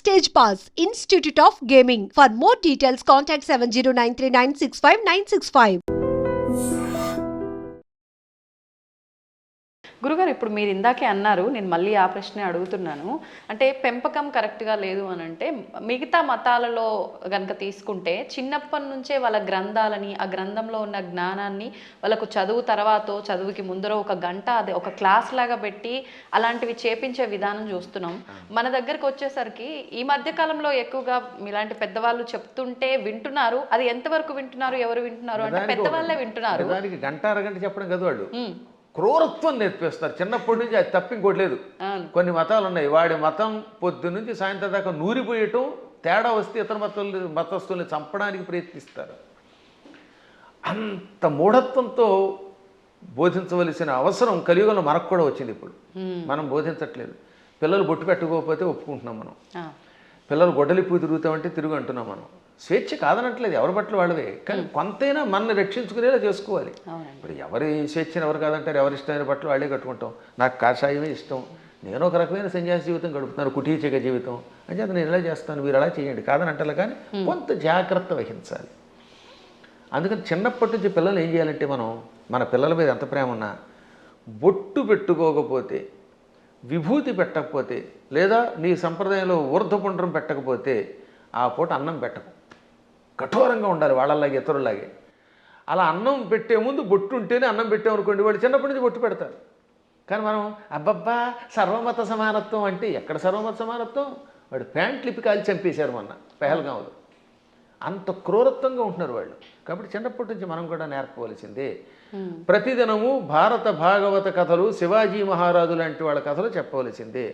Stage Pass, Institute of Gaming. For more details, contact 7093965965965. గురుగారు ఇప్పుడు మీరు ఇందాకే అన్నారు, నేను మళ్ళీ ఆ ప్రశ్నే అడుగుతున్నాను. అంటే పెంపకం కరెక్ట్గా లేదు అని అంటే మిగతా మతాలలో కనుక తీసుకుంటే చిన్నప్పటి నుంచే వాళ్ళ గ్రంథాలని, ఆ గ్రంథంలో ఉన్న జ్ఞానాన్ని వాళ్ళకు చదువు తర్వాత చదువుకి ముందర ఒక గంట అదే ఒక క్లాస్ లాగా పెట్టి అలాంటివి చేపించే విధానం చూస్తున్నాం. మన దగ్గరకు వచ్చేసరికి ఈ మధ్య కాలంలో ఎక్కువగా ఇలాంటి పెద్దవాళ్ళు చెప్తుంటే వింటున్నారు. అది ఎంతవరకు వింటున్నారు, ఎవరు వింటున్నారు అంటే పెద్దవాళ్ళే వింటున్నారు. గంట అరగంట చెప్పడం కదా వాళ్ళు క్రూరత్వం నేర్పిస్తారు చిన్నప్పటి నుంచి. అది తప్ప ఇంకోటి లేదు. కొన్ని మతాలు ఉన్నాయి, వాడి మతం పొద్దు నుంచి సాయంత్రం దాకా నూరిపోయటం, తేడా వస్తే ఇతర మతస్థుల్ని చంపడానికి ప్రయత్నిస్తారు. అంత మూఢత్వంతో బోధించవలసిన అవసరం కలియుగంలో మనకు కూడా వచ్చింది. ఇప్పుడు మనం బోధించట్లేదు. పిల్లలు బొట్టు పెట్టుకోకపోతే ఒప్పుకుంటున్నాం మనం, పిల్లలు గొడ్డలిప్పు తిరుగుతామంటే తిరుగు అంటున్నాం మనం. స్వేచ్ఛ కాదనట్లేదు, ఎవరి బట్టలు వాళ్ళవే, కానీ కొంతైనా మనల్ని రక్షించుకునేలా చేసుకోవాలి. ఇప్పుడు ఎవరి స్వేచ్ఛను ఎవరు కాదంటారు, ఎవరి ఇష్టమైన బట్టలు వాళ్ళే కట్టుకుంటాం. నాకు కాషాయమే ఇష్టం, నేను ఒక రకమైన సన్యాసి జీవితం గడుపుతున్నాను, కుటీచక జీవితం అని చెప్పి నేను ఇలా చేస్తాను, మీరు అలా చేయండి కాదని అంటారు. కానీ కొంత జాగ్రత్త వహించాలి. అందుకని చిన్నప్పటి నుంచి పిల్లలు ఏం చేయాలంటే, మనం మన పిల్లల మీద ఎంత ప్రేమ ఉన్నా బొట్టు పెట్టుకోకపోతే, విభూతి పెట్టకపోతే, లేదా నీ సంప్రదాయంలో ఊర్ధ్వపుండ్రం పెట్టకపోతే ఆ పూట అన్నం పెట్టకు. కఠోరంగా ఉండాలి వాళ్ళలాగే, ఇతరులాగే. అలా అన్నం పెట్టే ముందు బొట్టు ఉంటేనే అన్నం పెట్టామనుకోండి, వాడు చిన్నప్పటి నుంచి బొట్టు పెడతారు. కానీ మనం అబ్బబ్బా సర్వమత సమానత్వం అంటే ఎక్కడ సర్వమత సమానత్వం? వాడు ప్యాంట్లు ఇప్పి కాల్చి చంపేశారు మొన్న పెహల్గాంలో. అంత క్రూరత్వంగా ఉంటున్నారు వాళ్ళు. కాబట్టి చిన్నప్పటి నుంచి మనం కూడా నేర్పవలసిందే. ప్రతిదినము భారత భాగవత కథలు, శివాజీ మహారాజు లాంటి వాళ్ళ కథలు చెప్పవలసిందే.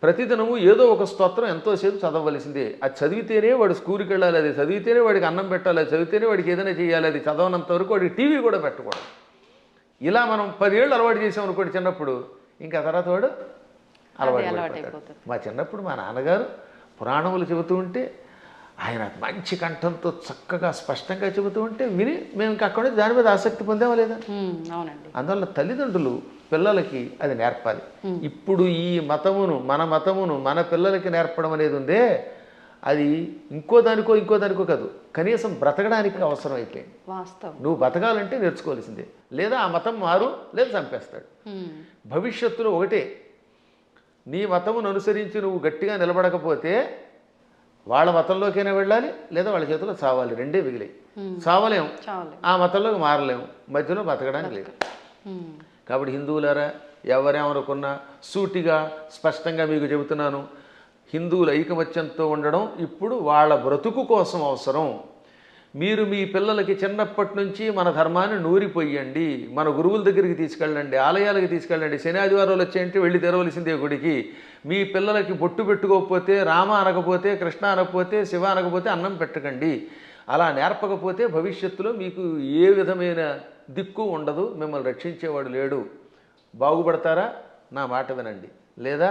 ప్రతిదినము ఏదో ఒక స్తోత్రం ఎంతోసేపు చదవవలసిందే. అది చదివితేనే వాడు స్కూల్కి వెళ్ళాలి, అది చదివితేనే వాడికి అన్నం పెట్టాలి, అది చదివితేనే వాడికి ఏదైనా చేయాలి. అది చదవనంత వరకు వాడికి టీవీ కూడా పెట్టకూడదు. ఇలా మనం 10 ఏళ్ళు అలవాటు చేసామనుకోండి చిన్నప్పుడు, ఇంకా తర్వాత వాడు అలవాటు పడిపోతాడు. మా చిన్నప్పుడు మా నాన్నగారు పురాణములు చెబుతూ ఉంటే, ఆయన మంచి కంఠంతో చక్కగా స్పష్టంగా చెబుతూ ఉంటే విని మేము ఇంకా అక్కడ దాని మీద ఆసక్తి పొందామా లేదా? అవునండి. అందువల్ల తల్లిదండ్రులు పిల్లలకి అది నేర్పాలి. ఇప్పుడు ఈ మతమును, మన మతమును మన పిల్లలకి నేర్పడం అనేది ఉందే, అది ఇంకో దానికో కాదు, కనీసం బ్రతకడానికి అవసరం అయిపోయింది. నువ్వు బతకాలంటే నేర్చుకోవాల్సిందే, లేదా ఆ మతం మారు, లేదా చంపేస్తాడు. భవిష్యత్తులో ఒకటే, నీ మతమును అనుసరించి నువ్వు గట్టిగా నిలబడకపోతే వాళ్ళ మతంలోకైనా వెళ్ళాలి, లేదా వాళ్ళ చేతిలో చావాలి. రెండే మిగిలాయి. చావలేము, ఆ మతంలోకి మారలేము, మధ్యలో బతకడానికి లేదు. కాబట్టి హిందువులారా, ఎవరేమనుకున్నా సూటిగా స్పష్టంగా మీకు చెబుతున్నాను, హిందువుల ఐకమత్యంతో ఉండడం ఇప్పుడు వాళ్ళ బ్రతుకు కోసం అవసరం. మీరు మీ పిల్లలకి చిన్నప్పటి నుంచి మన ధర్మాన్ని నూరిపోయండి, మన గురువుల దగ్గరికి తీసుకెళ్ళండి, ఆలయాలకి తీసుకెళ్ళండి. శని ఆదివారాలు వచ్చాయంటే వెళ్ళి తెరవలసిందే గుడికి. మీ పిల్లలకి బొట్టు పెట్టుకోకపోతే, రామ అనకపోతే, కృష్ణ అనకపోతే, శివ అనకపోతే అన్నం పెట్టకండి. అలా నేర్పకపోతే భవిష్యత్తులో మీకు ఏ విధమైన దిక్కు ఉండదు, మిమ్మల్ని రక్షించేవాడు లేడు. బాగుపడతారా? నా మాట వినండి, లేదా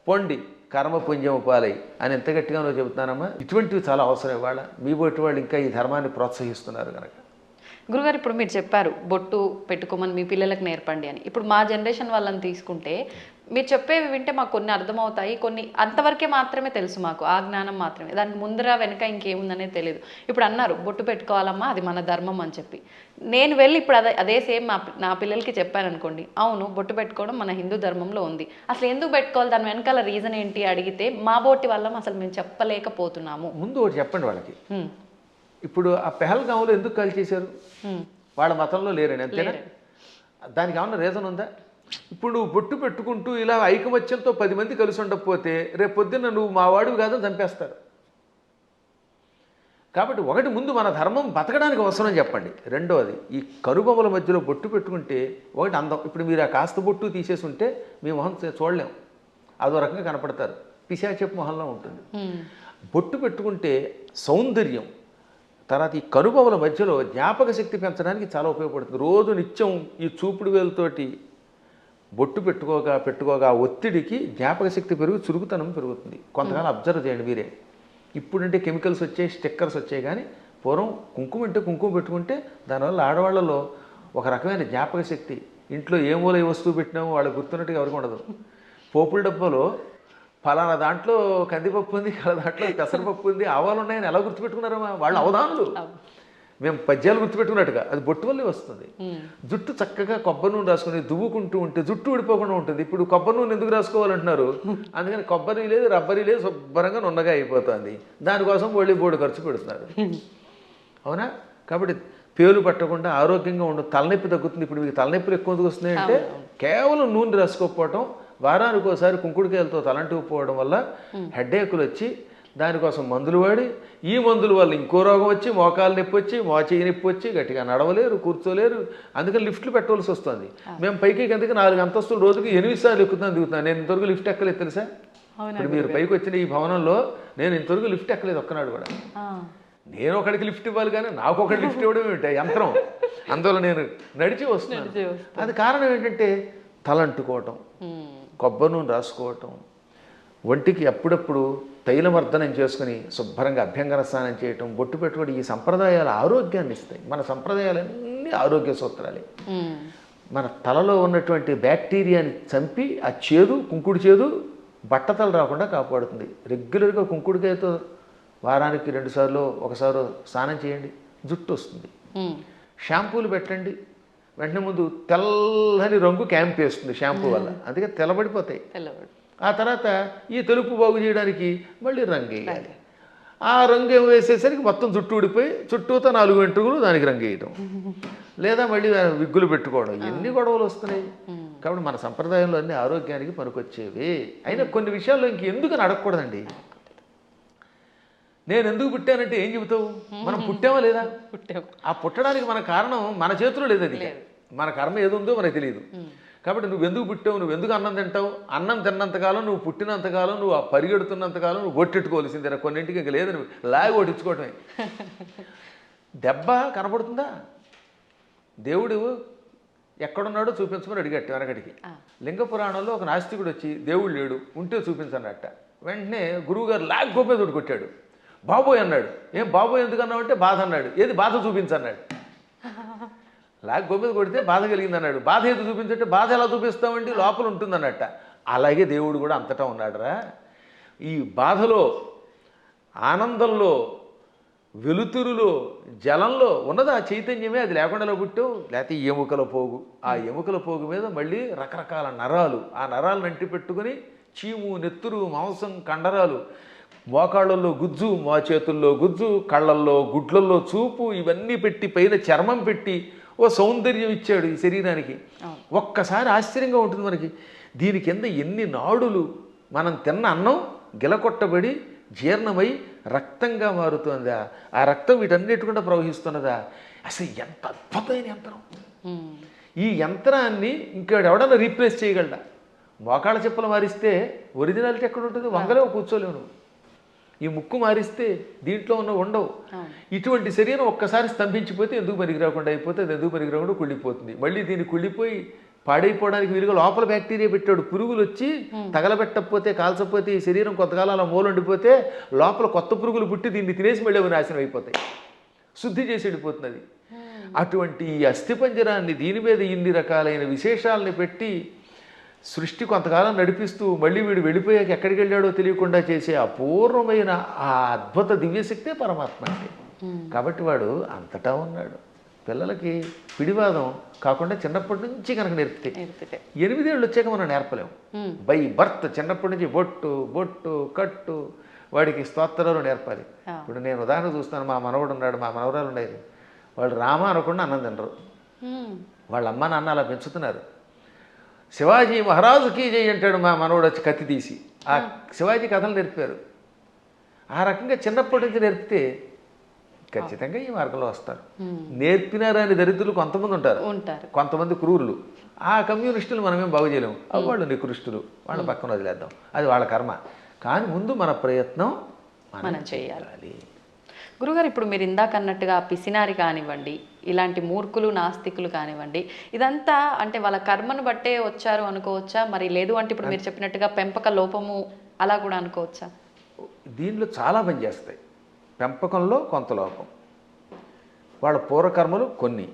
పొండి కర్మపుణ్యం పాలై అని ఎంత గట్టిగానో చెబుతున్నానమ్మా. ఇటువంటివి చాలా అవసరం. ఇవాళ మీ బొట్టు వాళ్ళు ఇంకా ఈ ధర్మాన్ని ప్రోత్సహిస్తున్నారు కనుక. గురుగారు, ఇప్పుడు మీరు చెప్పారు బొట్టు పెట్టుకోమని మీ పిల్లలకు నేర్పండి అని. ఇప్పుడు మా జనరేషన్ వాళ్ళని తీసుకుంటే మీరు చెప్పేవి వింటే మాకు కొన్ని అర్థమవుతాయి, కొన్ని అంతవరకే మాత్రమే తెలుసు, మాకు ఆ జ్ఞానం మాత్రమే, దానికి ముందర వెనక ఇంకేముందనే తెలియదు. ఇప్పుడు అన్నారు బొట్టు పెట్టుకోవాలమ్మా, అది మన ధర్మం అని చెప్పి, నేను వెళ్ళి ఇప్పుడు అదే సేమ్ నా పిల్లలకి చెప్పాను అనుకోండి, అవును బొట్టు పెట్టుకోవడం మన హిందూ ధర్మంలో ఉంది, అసలు ఎందుకు పెట్టుకోవాలి, దాని వెనకాల రీజన్ ఏంటి అడిగితే మా బోటి వల్ల అసలు మేము చెప్పలేకపోతున్నాము. ముందు ఒకటి చెప్పండి వాళ్ళకి. ఇప్పుడు ఆ పెహల్గాంలో ఎందుకు కాల్ చేశారు? వాళ్ళ మతంలో లేరని, అంతేనా? దానికి ఏమన్నా రీజన్ ఉందా? ఇప్పుడు నువ్వు బొట్టు పెట్టుకుంటూ ఇలా ఐకమత్యంతో 10 మంది కలిసి ఉండకపోతే రేపు పొద్దున్న నువ్వు మా వాడివి కాదని చంపేస్తారు. కాబట్టి ఒకటి, ముందు మన ధర్మం బతకడానికి అవసరం చెప్పండి. రెండోది, ఈ కనుబొమ్మల మధ్యలో బొట్టు పెట్టుకుంటే ఒకటి అందం. ఇప్పుడు మీరు ఆ కాస్త బొట్టు తీసేసి ఉంటే మీ మొహం చూడలేం, అదో రకంగా కనపడతారు, పిశాచపు మొహంలో ఉంటుంది. బొట్టు పెట్టుకుంటే సౌందర్యం. తర్వాత ఈ కనుబొమ్మల మధ్యలో జ్ఞాపక శక్తి పెంచడానికి చాలా ఉపయోగపడుతుంది. రోజు నిత్యం ఈ చూపుడు వేలుతోటి బొట్టు పెట్టుకోగా ఒత్తిడికి జ్ఞాపక శక్తి పెరుగు, చురుకుతనం పెరుగుతుంది. కొంతకాలం అబ్జర్వ్ చేయండి మీరే. ఇప్పుడంటే కెమికల్స్ వచ్చాయి, స్టిక్కర్స్ వచ్చాయి, కానీ పూర్వం కుంకుమ అంటే కుంకుమ పెట్టుకుంటే దానివల్ల ఆడవాళ్ళలో ఒక రకమైన జ్ఞాపక శక్తి, ఇంట్లో ఏ మూల ఏ వస్తువు పెట్టినామో వాళ్ళకి గుర్తున్నట్టుగా ఎవరికి ఉండదు. పోపుల డబ్బాలో ఫలానా దాంట్లో కందిపప్పు ఉంది, దాంట్లో పెసరపప్పు ఉంది, ఆవాలు ఉన్నాయని ఎలా గుర్తుపెట్టుకున్నారమ్మా వాళ్ళు అవధానులు. మేము పద్యాలు గుర్తుపెట్టుకున్నట్టుగా అది బొట్టు వల్లే వస్తుంది. జుట్టు చక్కగా కొబ్బరి నూనె రాసుకుని దువ్వుకుంటూ ఉంటే జుట్టు ఊడిపోకుండా ఉంటుంది. ఇప్పుడు కొబ్బరి నూనె ఎందుకు రాసుకోవాలంటున్నారు? అందుకని కొబ్బరి లేదు, రబ్బరి లేదు, శుభ్రంగా నున్నగా అయిపోతుంది. దానికోసం మళ్ళీ బోర్డు ఖర్చు పెడుతున్నారు. అవునా? కాబట్టి పేలు పట్టకుండా ఆరోగ్యంగా ఉండదు. తలనొప్పి తగ్గుతుంది. ఇప్పుడు మీకు తలనొప్పులు ఎక్కువ ఎందుకు వస్తున్నాయంటే కేవలం నూనె రాసుకోకపోవటం, వారానికి ఒకసారి కుంకుడుకాయలతో తలంటుకుపోవడం వల్ల హెడ్ఏకులు వచ్చి దానికోసం మందులు వాడి, ఈ మందుల వల్ల ఇంకో రోగం వచ్చి మోకాలు నొప్పి వచ్చి చెయ్యి నొప్పి వచ్చి గట్టిగా నడవలేరు, కూర్చోలేరు. అందుకని లిఫ్ట్లు పెట్టవలసి వస్తుంది. మేము పైకి కిందకి 4 అంతస్తులు రోజుకి 8 సార్లు ఎక్కుతున్నాను, దిగుతున్నాను. నేను ఇంతవరకు లిఫ్ట్ ఎక్కలేదు తెలుసా? ఇప్పుడు మీరు పైకి వచ్చిన ఈ భవనంలో నేను ఇంతవరకు లిఫ్ట్ ఎక్కలేదు ఒక్కనాడు కూడా. నేను ఒకడికి లిఫ్ట్ ఇవ్వాలి కానీ నాకు ఒకటి లిఫ్ట్ ఇవ్వడం ఏమిటి యంత్రం. అందువల్ల నేను నడిచి వస్తున్నాను. అది కారణం ఏంటంటే తలంటుకోవటం, కొబ్బరి నూనె రాసుకోవటం, ఒంటికి అప్పుడప్పుడు తైలమర్దనం చేసుకుని శుభ్రంగా అభ్యంగన స్నానం చేయటం, బొట్టు పెట్టుబడి, ఈ సంప్రదాయాలు ఆరోగ్యాన్ని ఇస్తాయి. మన సంప్రదాయాలన్నీ ఆరోగ్య సూత్రాలే. మన తలలో ఉన్నటువంటి బ్యాక్టీరియాని చంపి ఆ చేదు, కుంకుడు చేదు బట్టతలు రాకుండా కాపాడుతుంది. రెగ్యులర్గా కుంకుడుకాయతో వారానికి 2 సార్లు 1 సారి స్నానం చేయండి, జుట్టు వస్తుంది. షాంపూలు పెట్టండి, వెంటనే ముందు తెల్లని రంగు క్యాంప్ వేస్తుంది షాంపూ వల్ల, అందుకే తెల్లబడిపోతాయి. ఆ తర్వాత ఈ తెలుపు బాగు చేయడానికి మళ్ళీ రంగు వేయాలి. ఆ రంగు వేసేసరికి మొత్తం జుట్టు ఊడిపోయి చుట్టూతో 4 వెంట్రుకలు దానికి రంగు వేయటం, లేదా మళ్ళీ విగ్గులు పెట్టుకోవడం, ఎన్ని గొడవలు వస్తున్నాయి. కాబట్టి మన సంప్రదాయంలో అన్ని ఆరోగ్యానికి పనికొచ్చేవి. అయినా కొన్ని విషయాల్లో ఇంకెందుకు అడగకూడదండి. నేను ఎందుకు పుట్టానంటే ఏం చెబుతావు? మనం పుట్టామా లేదా? ఆ పుట్టడానికి మన కారణం మన చేతిలో లేదు. అది మన కర్మ ఏది ఉందో మనకు తెలియదు. కాబట్టి నువ్వు ఎందుకు పుట్టావు, నువ్వు ఎందుకు అన్నం తింటావు? అన్నం తిన్నంతకాలం, నువ్వు పుట్టినంతకాలం, నువ్వు పరిగెడుతున్నంతకాలం నువ్వు కొట్టెట్టుకోవాల్సిందే. కొన్నింటికి ఇంకా లేదు, నువ్వు లాగి కొట్టించుకోవటమే. దెబ్బ కనపడుతుందా? దేవుడు ఎక్కడున్నాడో చూపించమని అడిగట్టు వెనకడికి. లింగ పురాణంలో ఒక నాస్తికుడు వచ్చి దేవుడు లేడు, ఉంటే చూపించన్నట్ట. వెంటనే గురువుగారు లాగి గోపేదుడు కొట్టాడు. బాబోయ్ అన్నాడు. ఏం బాబోయ్ ఎందుకన్నావు అంటే బాధ అన్నాడు. ఏది బాధ చూపించన్నాడు. లాగి గోపేది కొడితే బాధ కలిగింది అన్నాడు. బాధ ఏది చూపించంటే బాధ ఎలా చూపిస్తామండి, లోపల ఉంటుందన్నట్ట. అలాగే దేవుడు కూడా అంతటా ఉన్నాడురా. ఈ బాధలో, ఆనందంలో, వెలుతురులో, జలంలో ఉన్నది ఆ చైతన్యమే. అది లేకుండా పుట్టావు. లేకపోతే ఎముకల పోగు, ఆ ఎముకల పోగు మీద మళ్ళీ రకరకాల నరాలు, ఆ నరాలను అంటి పెట్టుకుని చీము, నెత్తురు, మాంసం, కండరాలు, మోకాళ్ళల్లో గుజ్జు, మా చేతుల్లో గుజ్జు, కళ్ళల్లో, గుడ్లల్లో చూపు, ఇవన్నీ పెట్టి పైన చర్మం పెట్టి ఓ సౌందర్యం ఇచ్చాడు ఈ శరీరానికి. ఒక్కసారి ఆశ్చర్యంగా ఉంటుంది మనకి. దీని కింద ఎన్ని నాడులు, మనం తిన్న అన్నం గిలకొట్టబడి జీర్ణమై రక్తంగా మారుతుందా, ఆ రక్తం వీటన్నిటికుండా ప్రవహిస్తున్నదా. అసలు ఎంత అద్భుతమైన యంత్రం. ఈ యంత్రాన్ని ఇంకెవడన్నా రీప్లేస్ చేయగలడా? మోకాళ్ళ చెప్పులు మారిస్తే ఒరిజినాలిటీ ఎక్కడ ఉంటుంది? వంగలేవు, కూర్చోలేవు. ఈ ముక్కు మారిస్తే దీంట్లో ఉన్న ఉండవు. ఇటువంటి శరీరం ఒక్కసారి స్తంభించిపోతే ఎందుకు పనికిరాకుండా అయిపోతే అది ఎందుకు పనికిరాకుండా కుళ్ళిపోతుంది. మళ్ళీ దీన్ని కుళ్ళిపోయి పాడైపోవడానికి వీలుగా లోపల బ్యాక్టీరియా పెట్టాడు. పురుగులు వచ్చి తగలబెట్టకపోతే, కాల్చకపోతే ఈ శరీరం కొంతకాలం అలా మూలండిపోతే లోపల కొత్త పురుగులు పుట్టి దీన్ని తినేసి మళ్ళీ అవి నాశనం అయిపోతాయి. శుద్ధి చేసి వెళ్ళిపోతుంది. అటువంటి ఈ అస్థిపంజరాన్ని, దీని మీద ఇన్ని రకాలైన విశేషాలని పెట్టి సృష్టి కొంతకాలం నడిపిస్తూ మళ్ళీ వీడు వెళ్ళిపోయాక ఎక్కడికి వెళ్ళాడో తెలియకుండా చేసే అపూర్వమైన ఆ అద్భుత దివ్యశక్తే పరమాత్మ అంటే. కాబట్టి వాడు అంతటా ఉన్నాడు. పిల్లలకి పిడివాదం కాకుండా చిన్నప్పటి నుంచి కనుక నేర్పితే 8 ఏళ్ళు వచ్చాక మనం నేర్పలేము. బై బర్త్ చిన్నప్పటి నుంచి బొట్టు, బొట్టు, కట్టు, వాడికి స్తోత్రాలు నేర్పాలి. ఇప్పుడు నేను ఉదాహరణ చూస్తాను. మా మనవడు ఉన్నాడు, మా మనవరాలు ఉండేది. వాళ్ళు రామ అనకుండా అన్నం తినరు. వాళ్ళ అమ్మ నాన్న అలా పెంచుతున్నారు. శివాజీ మహారాజుకి జై అంటాడు మా మనవడు వచ్చి కత్తి తీసి. ఆ శివాజీ కథలు నేర్పారు. ఆ రకంగా చిన్నప్పటి నుంచి నేర్పితే ఖచ్చితంగా ఈ మార్గంలో వస్తారు. నేర్పినారని దరిద్రులు కొంతమంది ఉంటారు, కొంతమంది క్రూరులు. ఆ కమ్యూనిస్టులు మనమేం బాగు చేయలేము. వాళ్ళు నికృష్టులు, వాళ్ళ పక్కన వదిలేద్దాం, అది వాళ్ళ కర్మ. కానీ ముందు మన ప్రయత్నం మనం చేయాలి. గురుగారు, ఇప్పుడు మీరు ఇందాక అన్నట్టుగా పిసినారి కానివ్వండి, ఇలాంటి మూర్ఖులు, నాస్తికులు కానివ్వండి, ఇదంతా అంటే వాళ్ళ కర్మను బట్టే వచ్చారు అనుకోవచ్చా? మరి లేదు అంటే ఇప్పుడు మీరు చెప్పినట్టుగా పెంపక లోపము అలా కూడా అనుకోవచ్చా? దీనిలో చాలా పనిచేస్తాయి. పెంపకంలో కొంత లోపం, వాళ్ళ పూర్వకర్మలు కొన్ని,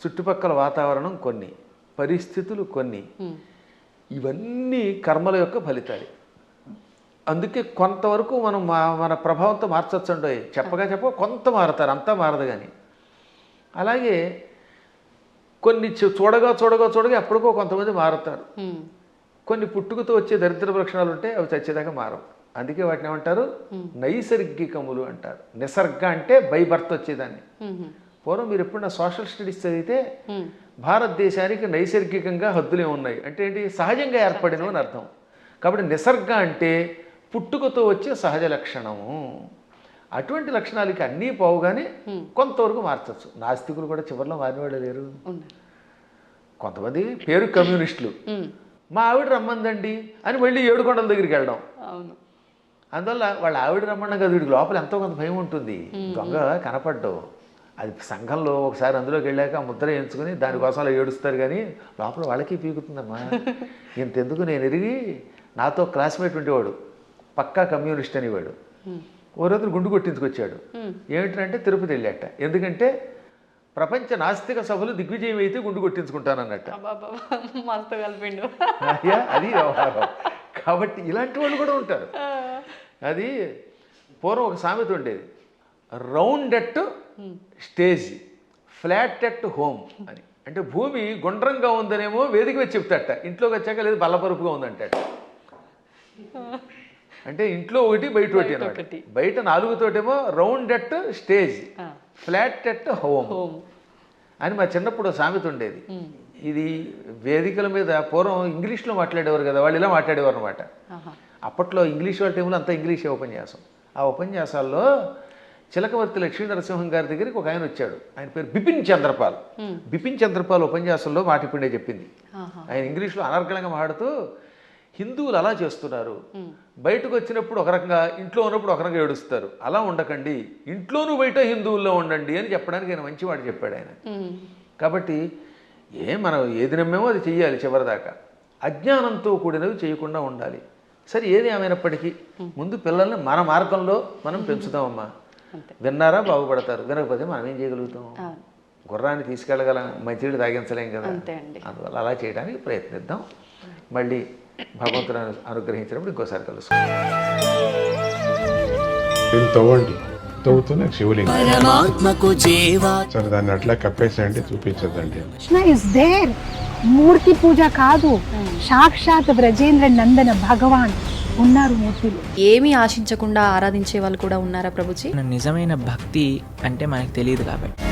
చుట్టుపక్కల వాతావరణం కొన్ని, పరిస్థితులు కొన్ని, ఇవన్నీ కర్మల యొక్క ఫలితాలు. అందుకే కొంతవరకు మనం మన ప్రభావంతో మార్చొచ్చు అండి. చెప్ప కొంత మారుతారు, అంతా మారదు. కానీ అలాగే కొన్ని చూడగా ఎప్పటికో కొంతమంది మారుతారు. కొన్ని పుట్టుకతో వచ్చే దరిద్ర లక్షణాలు ఉంటే అవి చచ్చేదాకా మారవు. అందుకే వాటిని ఏమంటారు? నైసర్గికములు అంటారు. నిసర్గ అంటే బై బర్త్ వచ్చేదాన్ని. పూర్వం మీరు ఎప్పుడన్నా సోషల్ స్టడీస్ చదివితే భారతదేశానికి నైసర్గికంగా హద్దులే ఉన్నాయి అంటే ఏంటి? సహజంగా ఏర్పడినవి అని అర్థం. కాబట్టి నిసర్గ అంటే పుట్టుకతో వచ్చే సహజ లక్షణము. అటువంటి లక్షణాలకి అన్నీ పోవుగానే కొంతవరకు మార్చచ్చు. నాస్తికులు కూడా చివరిలో మారినవాళ్ళు లేరు. కొంతమంది పేరు కమ్యూనిస్టులు, మా ఆవిడ రమ్మందండి అని మళ్ళీ ఏడుకొండల దగ్గరికి వెళ్ళడం. అందువల్ల వాళ్ళ ఆవిడ రమ్మన్నా కదా, వీడికి లోపల ఎంతో కొంత భయం ఉంటుంది. దొంగ కనపడ్డావు, అది సంఘంలో ఒకసారి అందులోకి వెళ్ళాక ఆ ముద్ర ఎంచుకుని దానికోసం అలా ఏడుస్తారు. కానీ లోపల వాళ్ళకి పీకుతుందమ్మా. ఇంతెందుకు నేను ఎరిగి నాతో క్లాస్మేట్ ఉండేవాడు, పక్కా కమ్యూనిస్ట్ అనేవాడు. ఓ రోజు గుండు కొట్టించుకొచ్చాడు. ఏమిటంటే తిరుపతి వెళ్ళాట. ఎందుకంటే ప్రపంచ నాస్తిక సభలు దిగ్విజయం అయితే గుండు కొట్టించుకుంటానన్నట్ట. అది వ్యవహారం. కాబట్టి ఇలాంటి వాళ్ళు కూడా ఉంటారు. అది పూర్వం ఒక సామెత ఉండేది, round at stage, flat at home అని. అంటే భూమి గుండ్రంగా ఉందనేమో వేదిక వచ్చి చెప్తాట, ఇంట్లోకి వచ్చాక లేదు బల్లపరుపుగా ఉందంటాట. అంటే ఇంట్లో ఒకటి బయట ఒకటి అన్నమాట. బయట 4తోటేమో round at stage, flat at home అని మా చిన్నప్పుడు సామెత ఉండేది. ఇది వేదికల మీద పూర్వం ఇంగ్లీష్లో మాట్లాడేవారు కదా, వాళ్ళు ఇలా మాట్లాడేవారు అనమాట. అప్పట్లో ఇంగ్లీష్ వాళ్ళ టైంలో అంతా ఇంగ్లీషే ఉపన్యాసం. ఆ ఉపన్యాసాల్లో చిలకవర్తి లక్ష్మీ నరసింహం గారి దగ్గరికి ఒక ఆయన వచ్చాడు. ఆయన పేరు బిపిన్ చంద్రపాల్. బిపిన్ చంద్రపాల్ ఉపన్యాసంలో మాట ఇప్పుడే చెప్పింది. ఆయన ఇంగ్లీష్లో అనర్గళంగా మాట్లాడుతూ, హిందువులు అలా చేస్తున్నారు, బయటకు వచ్చినప్పుడు ఒక రకంగా, ఇంట్లో ఉన్నప్పుడు ఒక రకంగా ఏడుస్తారు, అలా ఉండకండి, ఇంట్లోనూ బయట హిందువుల్లో ఉండండి అని చెప్పడానికి ఆయన మంచి మాట చెప్పాడు ఆయన. కాబట్టి మనం ఏది నమ్మేమో అది చెయ్యాలి చివరిదాకా. అజ్ఞానంతో కూడినవి చేయకుండా ఉండాలి. సరే, ఏది ఏమైనప్పటికీ ముందు పిల్లల్ని మన మార్గంలో మనం పెంచుతామమ్మా. విన్నారా బాగుపడతారు, వినకపోతే మనం ఏం చేయగలుగుతాం? గుర్రాన్ని తీసుకెళ్ళగలం, మంచినీళ్ళు తాగించలేం కదా. అందువల్ల అలా చేయడానికి ప్రయత్నిద్దాం. మళ్ళీ భగవంతుని అనుగ్రహించినప్పుడు ఇంకోసారి కలుసుకుందాం. తవ్వండి, తవ్వుతూనే శివలింగం. సరే, దాన్ని అట్లా కప్పేసేయండి, చూపించదండి. Krishna is there. మూర్తి పూజ కాదు, సాక్షాత్ బ్రజేంద్ర నందన భగవాన్ ఉన్నారు మూర్తిలో. ఏమీ ఆశించకుండా ఆరాధించే వాళ్ళు కూడా ఉన్నారా ప్రభుజీ? నిజమైన భక్తి అంటే మనకు తెలియదు కాబట్టి